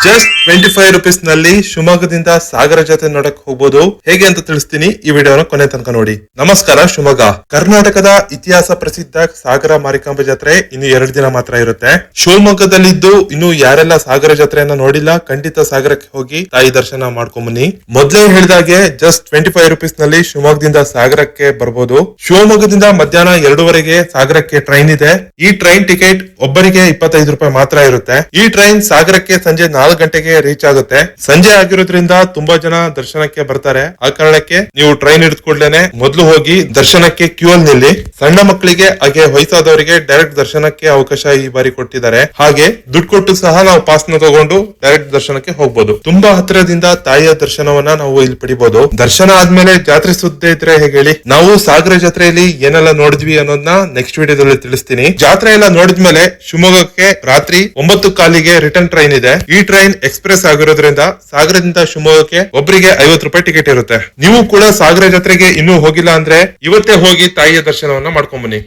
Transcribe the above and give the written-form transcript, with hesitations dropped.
Just 25 rupees ನಲ್ಲಿ ಶಿವಮೊಗ್ಗದಿಂದ ಸಾಗರ ಜಾತ್ರೆ ನೋಡಕ್ ಹೋಗ್ಬೋದು. ಹೇಗೆ ಅಂತ ತಿಳಿಸ್ತೀನಿ, ಈ ವಿಡಿಯೋನ ಕೊನೆ ತನಕ ನೋಡಿ. ನಮಸ್ಕಾರ. ಶಿವಮೊಗ್ಗ ಕರ್ನಾಟಕದ ಇತಿಹಾಸ ಪ್ರಸಿದ್ಧ ಸಾಗರ ಮಾರಿಕಾಂಬಾ ಜಾತ್ರೆ ಇನ್ನು 2 ದಿನ ಮಾತ್ರ ಇರುತ್ತೆ. ಶಿವಮೊಗ್ಗದಲ್ಲಿದ್ದು ಇನ್ನು ಯಾರೆಲ್ಲ ಸಾಗರ ಜಾತ್ರೆಯನ್ನ ನೋಡಿಲ್ಲ, ಖಂಡಿತ ಸಾಗರಕ್ಕೆ ಹೋಗಿ ತಾಯಿ ದರ್ಶನ ಮಾಡ್ಕೊಂಡ್ ಬನ್ನಿ. ಮೊದ್ಲೇ ಹೇಳಿದಾಗೆ ಜಸ್ಟ್ 25 ರೂಪೀಸ್ ನಲ್ಲಿ ಶಿವಮೊಗ್ಗದಿಂದ ಸಾಗರಕ್ಕೆ ಬರ್ಬೋದು. ಶಿವಮೊಗ್ಗದಿಂದ ಮಧ್ಯಾಹ್ನ 2:30ಗೆ ಸಾಗರಕ್ಕೆ ಟ್ರೈನ್ ಇದೆ. ಈ ಟ್ರೈನ್ ಟಿಕೆಟ್ ಒಬ್ಬರಿಗೆ 25 ರೂಪಾಯಿ ಮಾತ್ರ ಇರುತ್ತೆ. ಈ ಟ್ರೈನ್ ಸಾಗರಕ್ಕೆ ಸಂಜೆ 4 ಗಂಟೆಗೆ ರೀಚ್ ಆಗುತ್ತೆ. ಸಂಜೆ ಆಗಿರೋದ್ರಿಂದ ತುಂಬಾ ಜನ ದರ್ಶನಕ್ಕೆ ಬರ್ತಾರೆ. ಆ ಕಾರಣಕ್ಕೆ ನೀವು ಟ್ರೈನ್ ಹಿಡಿದ ಕೂಡಲೇ ಮೊದಲು ಹೋಗಿ ದರ್ಶನಕ್ಕೆ ಕ್ಯೂ ಅಲ್ಲಿ ನಿಲ್ಲಿ. ಸಣ್ಣ ಮಕ್ಕಳಿಗೆ ಹಾಗೆ ವಯಸ್ಸಾದವರಿಗೆ ಡೈರೆಕ್ಟ್ ದರ್ಶನಕ್ಕೆ ಅವಕಾಶ ಈ ಬಾರಿ ಕೊಟ್ಟಿದ್ದಾರೆ. ಹಾಗೆ ದುಡ್ಡು ಕೊಟ್ಟು ಸಹ ನಾವು ಪಾಸ್ ನ ತಗೊಂಡು ಡೈರೆಕ್ಟ್ ದರ್ಶನಕ್ಕೆ ಹೋಗ್ಬೋದು. ತುಂಬಾ ಹತ್ತಿರದಿಂದ ತಾಯಿಯ ದರ್ಶನವನ್ನ ನಾವು ಇಲ್ಲಿ ಪಡಿಬಹುದು. ದರ್ಶನ ಆದ್ಮೇಲೆ ಜಾತ್ರೆ ಸುದ್ದಿ ಇದ್ರೆ ಹೇಗೆ ಹೇಳಿ. ನಾವು ಸಾಗರ ಜಾತ್ರೆಯಲ್ಲಿ ಏನೆಲ್ಲ ನೋಡಿದ್ವಿ ಅನ್ನೋದನ್ನ ನೆಕ್ಸ್ಟ್ ವಿಡಿಯೋದಲ್ಲಿ ತಿಳಿಸ್ತೀನಿ. ಜಾತ್ರೆ ಎಲ್ಲ ನೋಡಿದ್ಮೇಲೆ ಶಿವಮೊಗ್ಗಕ್ಕೆ ರಾತ್ರಿ 9:15ಗೆ ರಿಟರ್ನ್ ಟ್ರೈನ್ ಇದೆ. ಈ ಟ್ರೈನ್ ಎಕ್ಸ್ಪ್ರೆಸ್ ಆಗಿರೋದ್ರಿಂದ ಸಾಗರದಿಂದ ಶಿವಮೊಗ್ಗಕ್ಕೆ ಒಬ್ಬರಿಗೆ 50 ರೂಪಾಯಿ ಟಿಕೆಟ್ ಇರುತ್ತೆ. ನೀವು ಕೂಡ ಸಾಗರ ಜಾತ್ರೆಗೆ ಇನ್ನೂ ಹೋಗಿಲ್ಲ ಅಂದ್ರೆ ಇವತ್ತೇ ಹೋಗಿ ತಾಯಿಯ ದರ್ಶನವನ್ನ ಮಾಡ್ಕೊಂಡ್ ಬನ್ನಿ.